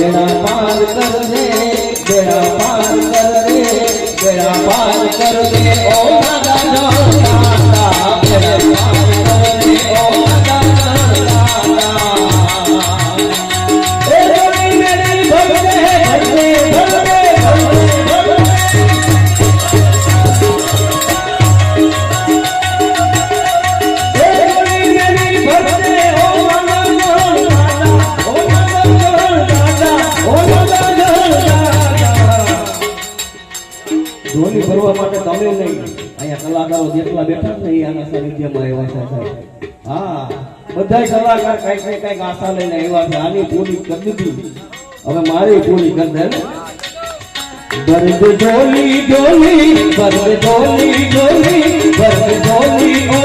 बेड़ा पार कर दे, बेड़ा पार कर दे, बेड़ा पार कर दे ओ माता दाता, बेड़ा पार कर दे ओ माता दाता। ए रोनी मेरी भगते भगते भगते भगते ધોની ભરવા માટે તમે નહીં, અહીંયા કલાકારો જેટલા બેઠા ને એ આના સાનિધ્યમાં આવ્યા છે. હા, બધા કલાકાર કઈક ને કઈક આશા લઈને આવ્યા છે. આની પૂરી કરી દીધી, હવે મારી પૂરી કરી દે. દર્દ જોલી જોલી, દર્દ જોલી જોલી, દર્દ જોલી ઓ